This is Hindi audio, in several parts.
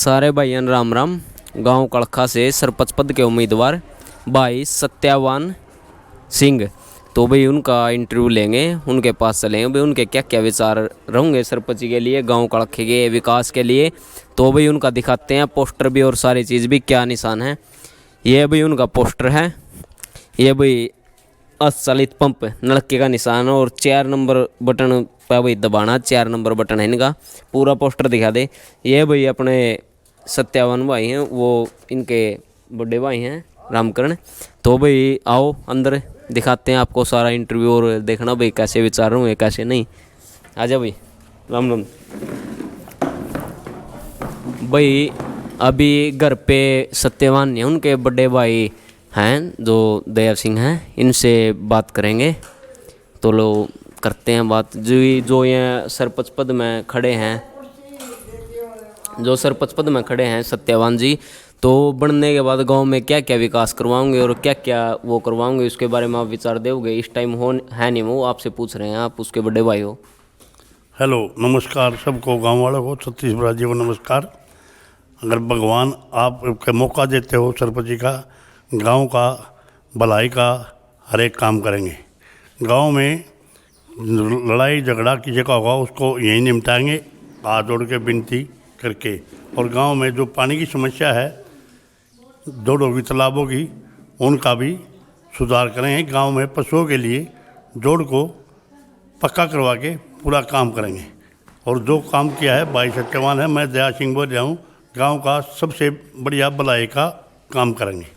सारे भाइयों राम राम। गांव कड़खा से सरपंच पद के उम्मीदवार भाई सत्यावान सिंह, तो भाई उनका इंटरव्यू लेंगे, उनके पास चलेंगे भाई उनके क्या क्या विचार रहेंगे सरपंच के लिए, गांव कड़खे के विकास के लिए। तो भाई उनका दिखाते हैं पोस्टर भी और सारी चीज़ भी, क्या निशान है। ये भाई उनका पोस्टर है, ये भाई अचालित पंप नलके का निशान और 4 नंबर बटन पर भाई दबाना, 4 नंबर बटन है इनका। पूरा पोस्टर दिखा दे। ये भाई अपने सत्यावान भाई हैं, वो इनके बड़े भाई हैं रामकरण। तो भाई आओ अंदर दिखाते हैं आपको सारा इंटरव्यू और देखना भाई कैसे विचार होंगे कैसे नहीं। आजा भाई, राम राम भाई। अभी घर पे सत्यवान नहीं, उनके बड़े भाई हैं जो दया सिंह हैं, इनसे बात करेंगे। तो लो करते हैं बात। जो ये सरपंच पद में खड़े हैं, जो सरपंच पद में खड़े हैं सत्यावान जी, तो बनने के बाद गांव में क्या क्या विकास करवाओगे और क्या क्या वो करवाओगे, उसके बारे में आप विचार दोगे। इस टाइम हो है नहीं, वो आपसे पूछ रहे हैं, आप उसके बड़े भाई हो। हेलो, नमस्कार सबको, गांव वालों को छत्तीसगढ़ जी को नमस्कार। अगर भगवान आप के मौका देते हो सरपंच जी का, गांव का भलाई का हर एक काम करेंगे। गांव में लड़ाई झगड़ा की जगह होगा उसको यहीं निपटाएंगे, हाथ जोड़ के विनती करके। और गांव में जो पानी की समस्या है, जोड़ों की तालाबों की, उनका भी सुधार करेंगे। गांव में पशुओं के लिए जोड़ को पक्का करवा के पूरा काम करेंगे। और जो काम किया है भाई सत्यवान है, मैं दया सिंह बोल रहा हूँ, गांव का सबसे बढ़िया भलाई का काम करेंगे।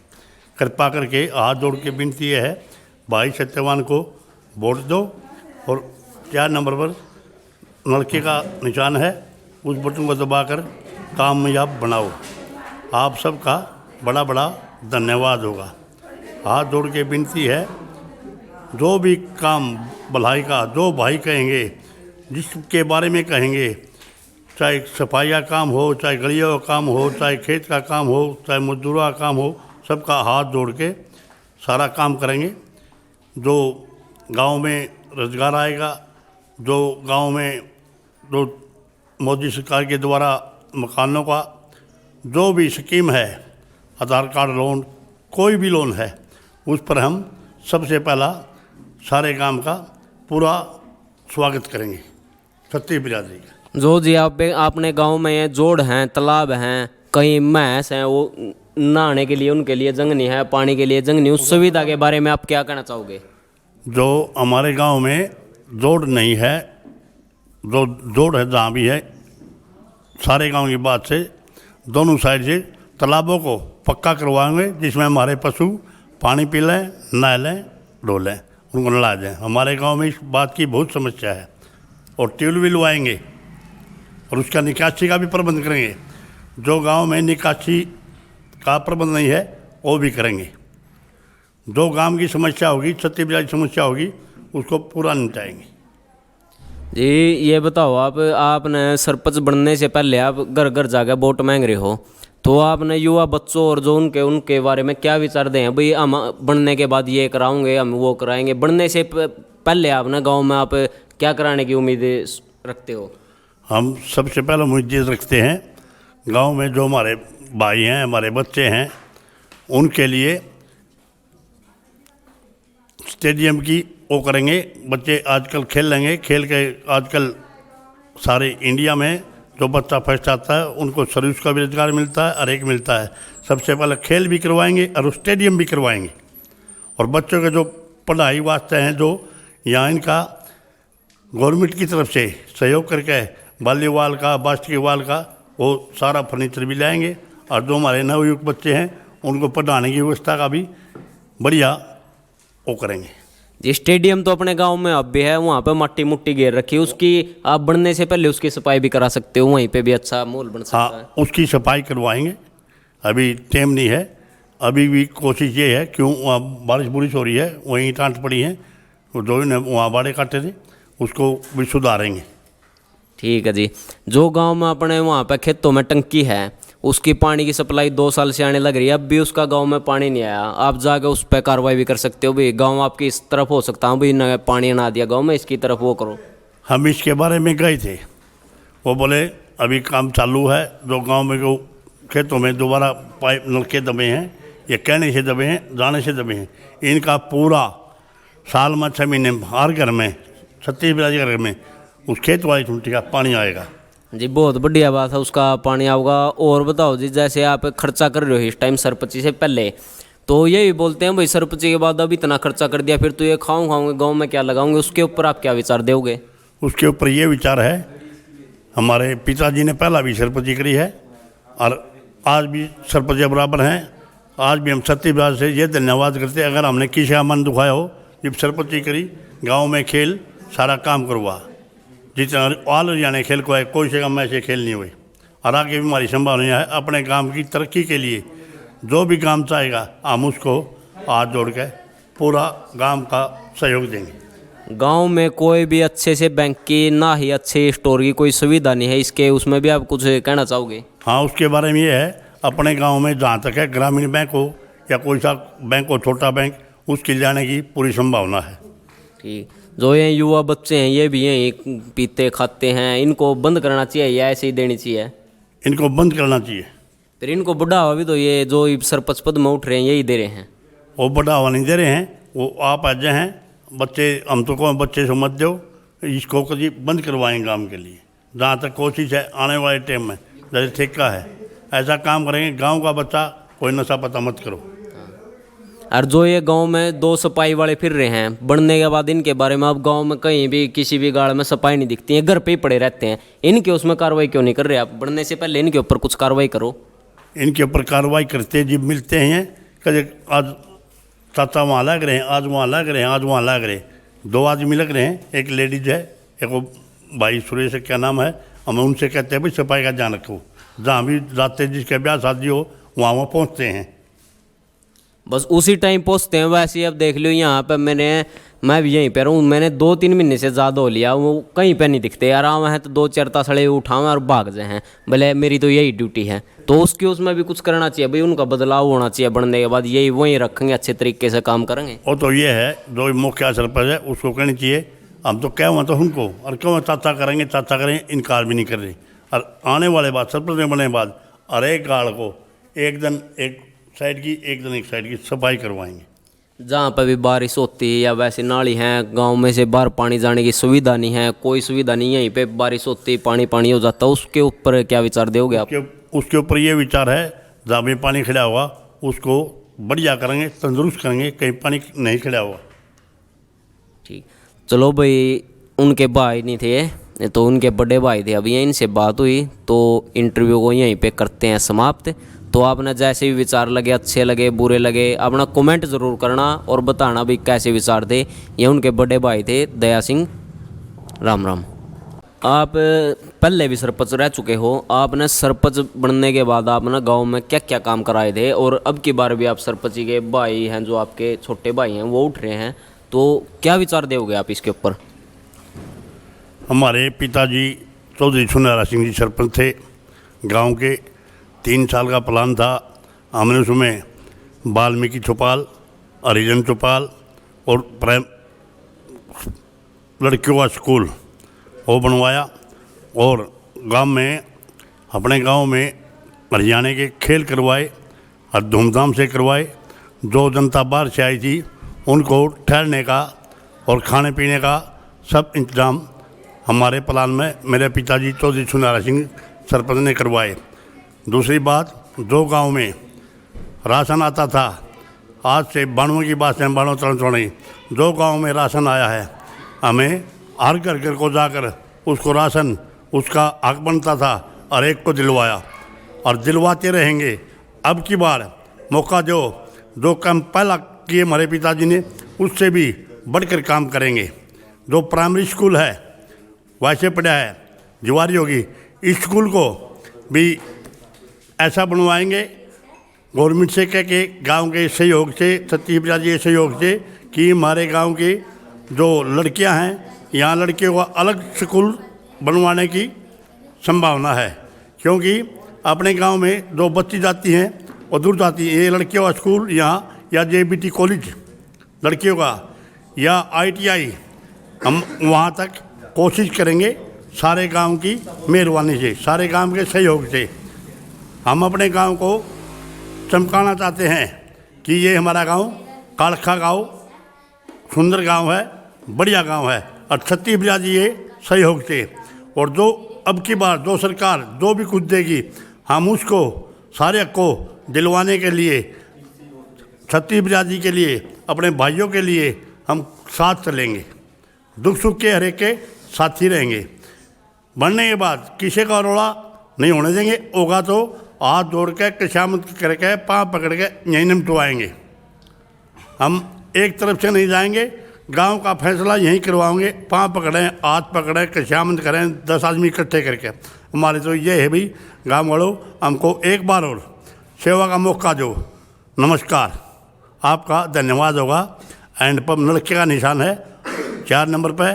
कृपा करके हाथ जोड़ के विनती है, भाई सत्यवान को वोट दो और 4 नंबर पर नलके का निशान है, उस बटन को दबाकर कामयाब बनाओ। आप सबका बड़ा बड़ा धन्यवाद होगा। हाथ जोड़ के विनती है, जो भी काम भलाई का जो भाई कहेंगे, जिसके बारे में कहेंगे, चाहे सफाई का काम हो, चाहे गलियों का काम हो, चाहे खेत का काम हो, चाहे मजदूरों का काम हो, सबका हाथ जोड़ के सारा काम करेंगे। जो गांव में रोजगार आएगा, जो गांव में जो मोदी सरकार के द्वारा मकानों का जो भी स्कीम है, आधार कार्ड लोन, कोई भी लोन है, उस पर हम सबसे पहला सारे काम का पूरा स्वागत करेंगे छत्तीस बिरादरी का। जो जी आपने गांव में ये जोड़ हैं, तालाब हैं, कहीं भैंस हैं, वो नहाने के लिए उनके लिए जंगनी है, पानी के लिए जंगनी, उस सुविधा के बारे में आप क्या कहना चाहोगे। जो हमारे गांव में जोड़ नहीं है, जो जोड़ है जहाँ भी है, सारे गांव की बात से दोनों साइड से तालाबों को पक्का करवाएंगे, जिसमें हमारे पशु पानी पी लें, नहा लें, धो लें, उनको नला दें। हमारे गांव में इस बात की बहुत समस्या है। और ट्यूबवेल भी लवाएंगे और उसका निकासी का भी प्रबंध करेंगे। जो गांव में निकासी का प्रबंध नहीं है वो भी करेंगे। जो गांव की समस्या होगी, छत्तीसगढ़ की समस्या होगी, उसको पूरा निपटाएंगे। जी ये बताओ, आपने सरपंच बनने से पहले आप घर घर जाकर वोट मांग रहे हो, तो आपने युवा बच्चों और जो उनके बारे में क्या विचार दें भाई, हम बनने के बाद ये कराऊंगे, हम वो कराएंगे। बनने से पहले आपने गांव में आप क्या कराने की उम्मीद रखते हो। हम सबसे पहले उम्मीद रखते हैं, गांव में जो हमारे भाई हैं, हमारे बच्चे हैं, उनके लिए स्टेडियम की वो करेंगे। बच्चे आजकल खेल लेंगे, खेल के आजकल सारे इंडिया में जो बच्चा फर्स्ट आता है उनको सर्विस का भी रोजगार मिलता है, हर एक मिलता है। सबसे पहले खेल भी करवाएंगे और स्टेडियम भी करवाएंगे। और बच्चों के जो पढ़ाई वास्ते हैं, जो यहाँ इनका गवर्नमेंट की तरफ से सहयोग करके वॉलीबॉल का, बास्केटबॉल का, वो सारा फर्नीचर भी लाएंगे। और जो हमारे नवयुवक बच्चे हैं उनको पढ़ाने की व्यवस्था का भी बढ़िया वो करेंगे। ये स्टेडियम तो अपने गांव में अब भी है, वहाँ पे मट्टी मुट्टी घेर रखी है, उसकी आप बनने से पहले उसकी सफाई भी करा सकते हो, वहीं पे भी अच्छा माहौल बन सकता है। हाँ, उसकी सफाई करवाएंगे। अभी टाइम नहीं है, अभी भी कोशिश ये है, क्यों वहाँ बारिश बुरिश हो रही है, वहीं टांट पड़ी है, जो ने वहाँ बाड़े काटे थे उसको भी सुधारेंगे। ठीक है जी। जो गांव में अपने वहाँ पे खेतों में टंकी है, उसकी पानी की सप्लाई 2 साल से आने लग रही है, अब भी उसका गांव में पानी नहीं आया। आप जाके उस पर कार्रवाई भी कर सकते हो भाई, गांव आपकी इस तरफ हो सकता है भाई, न पानी ना दिया गांव में, इसकी तरफ वो करो। हम इसके बारे में गए थे, वो बोले अभी काम चालू है, जो गांव में को खेतों में दोबारा पाइप नलके दबे हैं, ये कहने से दबे हैं, जाने से दबे हैं। इनका पूरा साल में 6 महीने हर घर में 36 घर में उस खेत वाली टूटी का पानी आएगा। जी बहुत बढ़िया बात है, उसका पानी आऊगा। और बताओ जी, जैसे आप खर्चा कर रहे हो इस टाइम सरपंची से पहले, तो यही बोलते हैं भाई सरपंची के बाद अब इतना खर्चा कर दिया, फिर तो ये खाऊंगे गाँव में क्या लगाऊंगे, उसके ऊपर आप क्या विचार दोगे? उसके ऊपर ये विचार है, हमारे पिताजी ने पहला भी सरपंची करी है और आज भी सरपंच बराबर हैं। आज भी हम छत्तीसगढ़ से ये धन्यवाद करते हैं, अगर हमने किसी का मन दुखाया हो, जब सरपंची करी, गांव में खेल सारा काम करवा, जितना ऑल हरियाणा खेल को है, कोई से कम ऐसे खेल नहीं हुए। और आगे भी हमारी संभावना है अपने गांव की तरक्की के लिए जो भी काम चाहेगा हम उसको हाथ जोड़ के पूरा गांव का सहयोग देंगे। गांव में कोई भी अच्छे से बैंक की ना ही अच्छे स्टोर की कोई सुविधा नहीं है, इसके उसमें भी आप कुछ कहना चाहोगे? हाँ, उसके बारे में ये है, अपने गांव में जहाँ तक है ग्रामीण बैंक हो या कोई सा बैंक हो, छोटा बैंक, उसके जाने की पूरी संभावना है। ठीक। जो ये युवा बच्चे हैं ये भी यहीं पीते खाते हैं, इनको बंद करना चाहिए या ऐसे ही देनी चाहिए? इनको बंद करना चाहिए। फिर इनको बढ़ावा भी तो ये जो सरपंच पद में उठ रहे हैं यही दे रहे हैं। वो बढ़ावा नहीं दे रहे हैं, वो आप आज हैं बच्चे, हम तो कौन बच्चे से मत दो, इसको कभी बंद करवाएंगे काम के लिए। जहाँ तक कोशिश है आने वाले टाइम में, जैसे ठेका है ऐसा काम करेंगे, गांव का बच्चा कोई नशा पता मत करो। और जो ये गांव में 2 सफाई वाले फिर रहे हैं, बढ़ने के बाद इनके बारे में आप गांव में कहीं भी किसी भी गाड़ में सफाई नहीं दिखती है, घर पे ही पड़े रहते हैं, इनके उसमें कार्रवाई क्यों नहीं कर रहे आप? बढ़ने से पहले इनके ऊपर कुछ कार्रवाई करो। इनके ऊपर कार्रवाई करते जब मिलते हैं, कभी आज चाचा वहाँ लग रहे हैं, आज वहाँ लग रहे हैं, आज वहाँ लग रहे हैं, 2 आदमी लग रहे हैं, एक लेडीज है, एक वो भाई सुरेश क्या नाम है, हमें उनसे कहते हैं भाई सफाई का ध्यान रखो। जहाँ भी जाते जिसके ब्याह शादी हो वहाँ वो पहुँचते हैं, बस उसी टाइम पहुँचते हैं। वैसे ही अब देख लो यहाँ पे मैं भी यहीं पे रहूँ, मैंने 2-3 महीने से ज़्यादा हो लिया, वो कहीं पे नहीं दिखते। आराम है तो 2-4 तसड़े उठाएं और भाग जाए हैं, भले मेरी तो यही ड्यूटी है। तो उसकी उसमें भी कुछ करना चाहिए भाई, उनका बदलाव होना चाहिए। बढ़ने के बाद यही वहीं रखेंगे, अच्छे तरीके से काम करेंगे। और तो ये है जो मुखिया सरपंच है उसको कहनी चाहिए, हम तो क्या हुआ तो उनको, और क्यों चाचा करेंगे चाचा करेंगे, इनकार भी नहीं कर रहे। और आने वाले बाद सरपंच बनने के बाद हर एक गाड़ को एक दिन एक साइड की, एक दिन एक साइड की सफाई करवाएंगे। जहाँ पर भी बारिश होती है या वैसे नाली हैं, गांव में से बाहर पानी जाने की सुविधा नहीं है, कोई सुविधा नहीं है, यहीं पे बारिश होती पानी हो जाता है, उसके ऊपर क्या विचार दोगे आप? उसके ऊपर ये विचार है, जहाँ भी पानी खड़ा हुआ उसको बढ़िया करेंगे, तंदुरुस्त करेंगे, कहीं पानी नहीं खड़ा हुआ। ठीक, चलो भाई, उनके भाई नहीं थे तो उनके बड़े भाई थे, अभी इनसे बात हुई तो इंटरव्यू को यहीं पे करते हैं समाप्त। तो आपने जैसे भी विचार लगे, अच्छे लगे बुरे लगे, अपना कमेंट ज़रूर करना और बताना भी कैसे विचार थे। ये उनके बड़े भाई थे दया सिंह। राम राम। आप पहले भी सरपंच रह चुके हो, आपने सरपंच बनने के बाद आपने गांव में क्या क्या काम कराए थे, और अब की बार भी आप सरपंच के भाई हैं, जो आपके छोटे भाई हैं वो उठ रहे हैं, तो क्या विचार दोगे आप इसके ऊपर? हमारे पिताजी चौधरी सुनारा सिंह जी सरपंच थे गांव के। 3 साल का प्लान था, हमने उसमें वाल्मीकि चौपाल, हरिजन चौपाल और प्राइम लड़कियों का स्कूल वो बनवाया, और गांव में अपने गांव में हरियाणा के खेल करवाए और धूमधाम से करवाए। जो जनता बाहर से आई थी उनको ठहरने का और खाने पीने का सब इंतजाम हमारे प्लान में मेरे पिताजी चौधरी सुनारा सिंह सरपंच ने करवाए। दूसरी बात, जो गांव में राशन आता था, आज से 92 की बात है, 92-93, जो गांव में राशन आया है, हमें हर घर को जाकर उसको राशन उसका हक बनता था और एक को दिलवाया और दिलवाते रहेंगे। अब की बार मौका जो काम पहला किए हमारे पिताजी ने, उससे भी बढ़कर काम करेंगे। जो प्राइमरी स्कूल है वैसे पड़ा है, जुआरी होगी, इस स्कूल को भी ऐसा बनवाएंगे गवर्नमेंट से कह के, गाँव के सहयोग से, छत्तीसगढ़ के सहयोग से, कि हमारे गांव की जो लड़कियां हैं, यहाँ लड़कियों का अलग स्कूल बनवाने की संभावना है। क्योंकि अपने गांव में जो बच्ची जाती हैं और दूर जाती हैं, ये लड़कियों का स्कूल यहाँ, या JBT कॉलेज लड़कियों का, या ITI, हम वहाँ तक कोशिश करेंगे सारे गांव की मेहरबानी से, सारे गांव के सहयोग से। हम अपने गांव को चमकाना चाहते हैं कि ये हमारा गांव कालखा गांव सुंदर गांव है, बढ़िया गांव है और छत्तीस ब्याजी ये सहयोग से। और जो अब की बार जो सरकार जो भी कुछ देगी हम उसको सारे को दिलवाने के लिए, छत्तीस ब्याजी के लिए, अपने भाइयों के लिए हम साथ चलेंगे, दुख सुख के हर एक के साथी रहेंगे। बनने के बाद किसी का रोड़ा नहीं होने देंगे, होगा तो हाथ जोड़ के कशामत करके पाँव पकड़ के यहीं निपटवाएंगे। हम एक तरफ से नहीं जाएंगे, गांव का फैसला यहीं करवाएंगे, पाँव पकड़ें, हाथ पकड़ें, कशामत करें 10 आदमी इकट्ठे करके। हमारे तो ये है भाई, गांव वालों हमको एक बार और सेवा का मौका दो। नमस्कार, आपका धन्यवाद होगा। एंड पर नलके का निशान है 4 नंबर पे,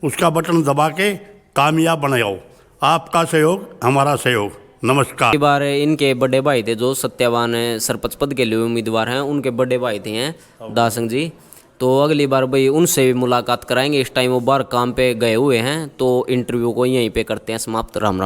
उसका बटन दबा के कामयाब बनाओ। आपका सहयोग हमारा सहयोग। नमस्कार। इस बार इनके बड़े भाई थे जो सत्यावान सरपंच पद के लिए उम्मीदवार हैं, उनके बड़े भाई थे हैं दासंग जी। तो अगली बार भाई उनसे भी मुलाकात कराएंगे। इस टाइम वो बाहर काम पे गए हुए हैं, तो इंटरव्यू को यहीं पे करते हैं समाप्त। राम राम।